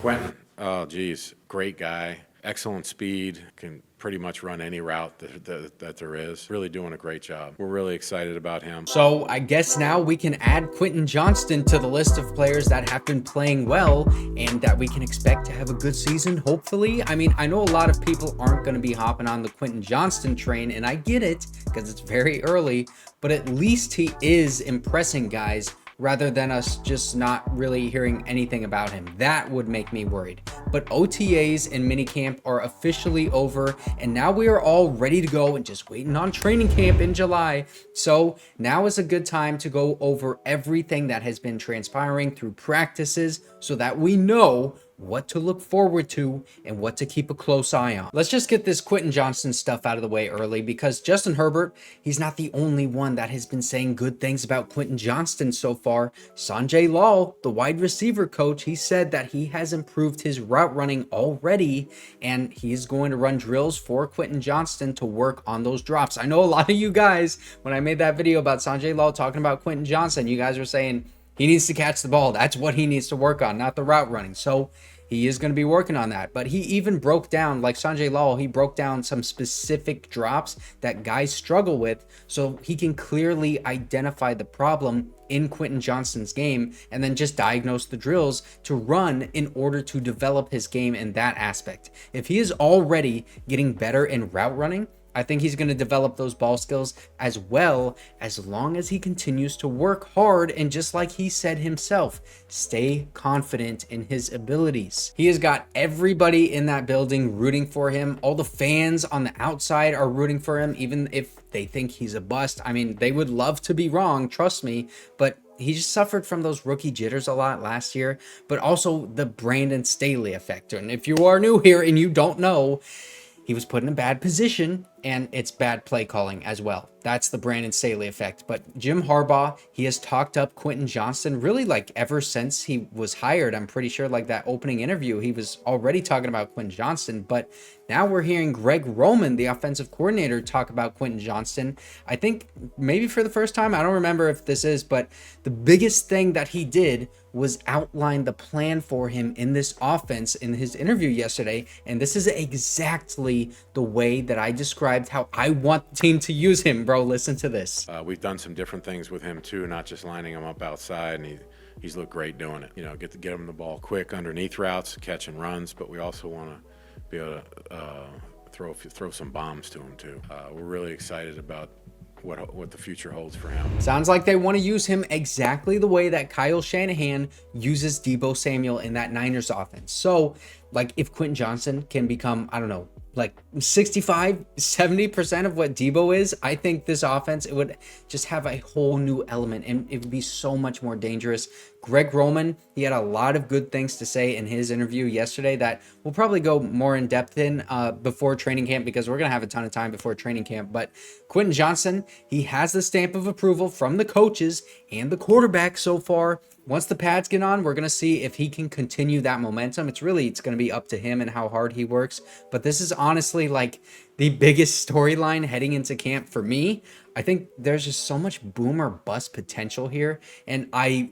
Quentin, oh geez, great guy, excellent speed, can pretty much run any route that there is. Really doing a great job. We're really excited about him. So I guess now we can add Quentin Johnston to the list of players that have been playing well and that we can expect to have a good season, hopefully. I mean, I know a lot of people aren't going to be hopping on the Quentin Johnston train, and I get it because it's very early, but at least he is impressing guys rather than us just not really hearing anything about him. That would make me worried. But OTAs and minicamp are officially over, and now we are all ready to go and just waiting on training camp in July. So now is a good time to go over everything that has been transpiring through practices so that we know what to look forward to and what to keep a close eye on. Let's just get this Quentin Johnston stuff out of the way early, because Justin Herbert, he's not the only one that has been saying good things about Quentin Johnston so far. Sanjay Lal, the wide receiver coach, he said that he has improved his route running already, and he's going to run drills for Quentin Johnston to work on those drops. I know a lot of you guys, when I made that video about Sanjay Lal talking about Quentin Johnston, you guys were saying, he needs to catch the ball. That's what he needs to work on, not the route running. So he is going to be working on that. But he even broke down, like Sanjay Lal, he broke down some specific drops that guys struggle with so he can clearly identify the problem in Quentin Johnston's game and then just diagnose the drills to run in order to develop his game in that aspect. If he is already getting better in route running, I think he's going to develop those ball skills as well, as long as he continues to work hard and, just like he said himself, stay confident in his abilities. He has got everybody in that building rooting for him. All the fans on the outside are rooting for him, even if they think he's a bust. I mean, they would love to be wrong, trust me, but he just suffered from those rookie jitters a lot last year, but also the Brandon Staley effect. And if you are new here and you don't know, he was put in a bad position, and it's bad play calling as well. That's the Brandon Staley effect. But Jim Harbaugh, he has talked up Quentin Johnston really like ever since he was hired. I'm pretty sure like that opening interview, he was already talking about Quentin Johnston. But now we're hearing Greg Roman, the offensive coordinator, talk about Quentin Johnston. I think maybe for the first time, I don't remember if this is, but the biggest thing that he did was outline the plan for him in this offense in his interview yesterday. And this is exactly the way that I described how I want the team to use him, bro. Listen to this. We've done some different things with him too, not just lining him up outside, and he's looked great doing it. You know, get him the ball quick underneath routes, catch and runs, but we also want to be able to throw some bombs to him too. We're really excited about what the future holds for him. Sounds like they want to use him exactly the way that Kyle Shanahan uses Deebo Samuel in that Niners offense. So, like, if Quentin Johnston can become, I don't know, like 65-70% of what Deebo is, I think this offense, it would just have a whole new element and it would be so much more dangerous. Greg Roman, he had a lot of good things to say in his interview yesterday that we'll probably go more in depth in before training camp, because we're going to have a ton of time before training camp. But Quentin Johnston, he has the stamp of approval from the coaches and the quarterback so far. Once the pads get on, we're going to see if he can continue that momentum. It's going to be up to him and how hard he works. But this is honestly like the biggest storyline heading into camp for me. I think there's just so much boom or bust potential here. And I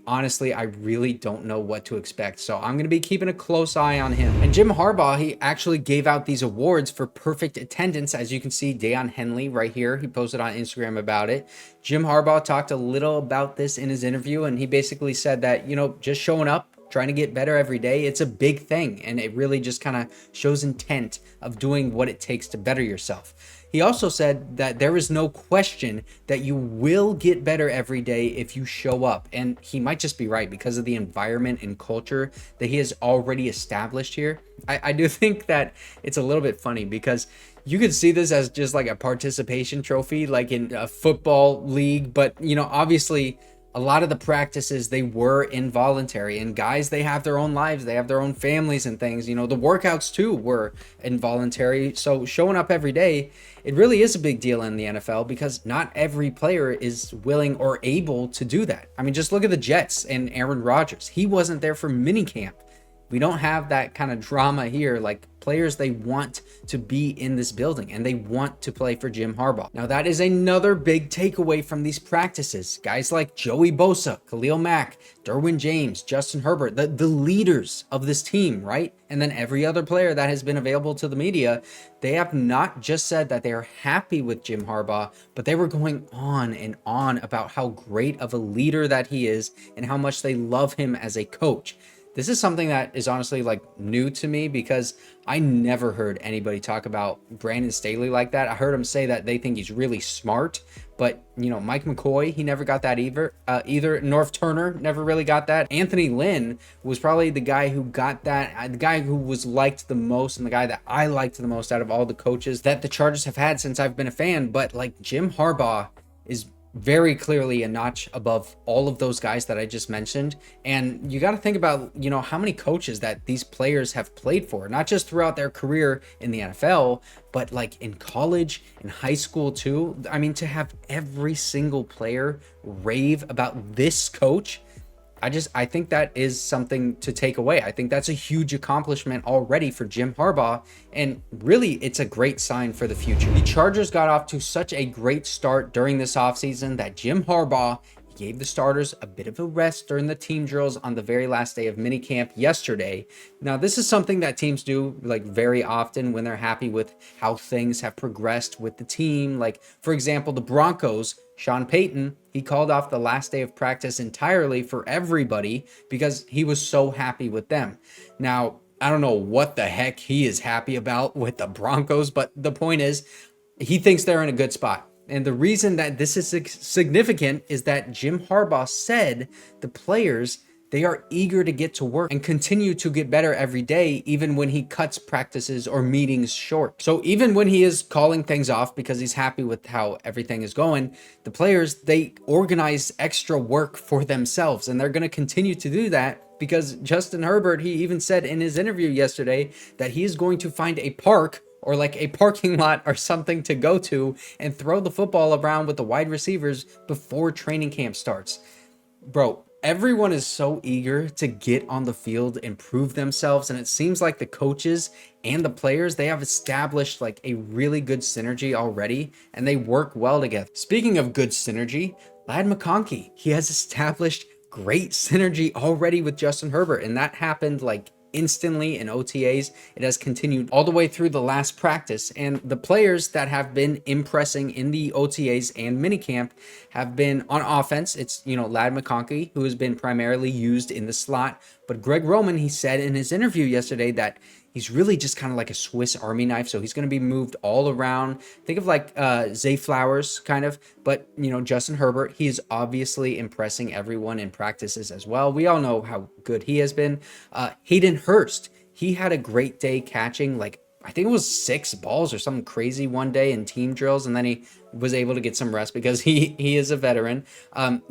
really don't know what to expect. So I'm going to be keeping a close eye on him. And Jim Harbaugh, he actually gave out these awards for perfect attendance. As you can see, Deion Henley right here, he posted on Instagram about it. Jim Harbaugh talked a little about this in his interview, and he basically said that, you know, just showing up, trying to get better every day, it's a big thing, and it really just kind of shows intent of doing what it takes to better yourself. He also said that there is no question that you will get better every day if you show up. And he might just be right because of the environment and culture that he has already established here. I do think that it's a little bit funny because you could see this as just like a participation trophy, like in a football league. But, you know, obviously a lot of the practices, they were involuntary, and guys, they have their own lives, they have their own families and things. You know, the workouts too were involuntary. So showing up every day, it really is a big deal in the NFL because not every player is willing or able to do that. I mean, just look at the Jets and Aaron Rodgers. He wasn't there for minicamp. We don't have that kind of drama here. Like, players, they want to be in this building and they want to play for Jim Harbaugh. Now, that is another big takeaway from these practices. Guys like Joey Bosa, Khalil Mack, Derwin James, Justin Herbert, the leaders of this team, right? And then every other player that has been available to the media, they have not just said that they are happy with Jim Harbaugh, but they were going on and on about how great of a leader that he is and how much they love him as a coach. This is something that is honestly like new to me because I never heard anybody talk about Brandon Staley like that. I heard him say that they think he's really smart, but you know, Mike McCoy, he never got that either. North Turner never really got that. Anthony Lynn was probably the guy who got that, the guy who was liked the most and the guy that I liked the most out of all the coaches that the Chargers have had since I've been a fan. But like Jim Harbaugh is very clearly a notch above all of those guys that I just mentioned. And you got to think about, you know, how many coaches that these players have played for, not just throughout their career in the NFL, but like in college, in high school too. I mean, to have every single player rave about this coach, I think that is something to take away. I think that's a huge accomplishment already for Jim Harbaugh, and really it's a great sign for the future. The Chargers got off to such a great start during this offseason that Jim Harbaugh gave the starters a bit of a rest during the team drills on the very last day of minicamp yesterday. Now, this is something that teams do like very often when they're happy with how things have progressed with the team. Like, for example, the Broncos, Sean Payton, he called off the last day of practice entirely for everybody because he was so happy with them. Now, I don't know what the heck he is happy about with the Broncos, but the point is he thinks they're in a good spot. And the reason that this is significant is that Jim Harbaugh said the players, they are eager to get to work and continue to get better every day, even when he cuts practices or meetings short. So even when he is calling things off because he's happy with how everything is going, the players, they organize extra work for themselves, and they're going to continue to do that because Justin Herbert, he even said in his interview yesterday that he is going to find a park or like a parking lot or something to go to and throw the football around with the wide receivers before training camp starts. Bro, everyone is so eager to get on the field and prove themselves, and it seems like the coaches and the players, they have established like a really good synergy already, and they work well together. Speaking of good synergy, Ladd McConkey, he has established great synergy already with Justin Herbert, and that happened like instantly in OTAs. It has continued all the way through the last practice, and the players that have been impressing in the OTAs and minicamp have been on offense. It's, you know, Ladd McConkey, who has been primarily used in the slot, but Greg Roman, he said in his interview yesterday that he's really just kind of like a Swiss Army knife. So he's going to be moved all around. Think of like Zay Flowers kind of, but you know, Justin Herbert, he's obviously impressing everyone in practices as well. We all know how good he has been. Hayden Hurst, he had a great day catching like, I think it was 6 balls or something crazy one day in team drills, and then he was able to get some rest because he is a veteran.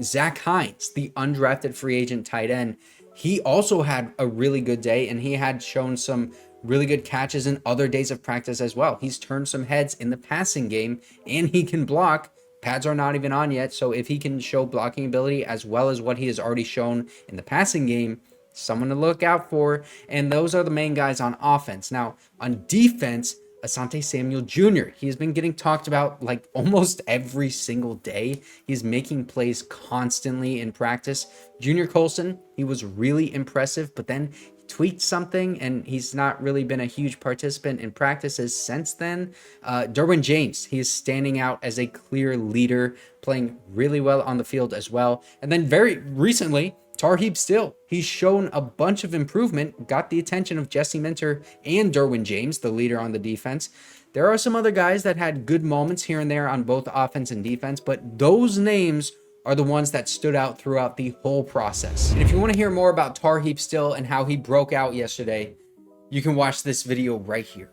Zach Hines, the undrafted free agent tight end, he also had a really good day, and he had shown some really good catches in other days of practice as well. He's turned some heads in the passing game, and he can block. Pads are not even on yet, so if he can show blocking ability as well as what he has already shown in the passing game, someone to look out for. And those are the main guys on offense. Now, on defense, Asante Samuel Jr., he's been getting talked about like almost every single day. He's making plays constantly in practice. Junior Colson, he was really impressive, but then he tweaked something and he's not really been a huge participant in practices since then. Derwin James, he is standing out as a clear leader, playing really well on the field as well. And then very recently, Tarheeb Still, he's shown a bunch of improvement, got the attention of Jesse Minter and Derwin James, the leader on the defense. There are some other guys that had good moments here and there on both offense and defense, but those names are the ones that stood out throughout the whole process. And if you want to hear more about Tarheeb Still and how he broke out yesterday, you can watch this video right here.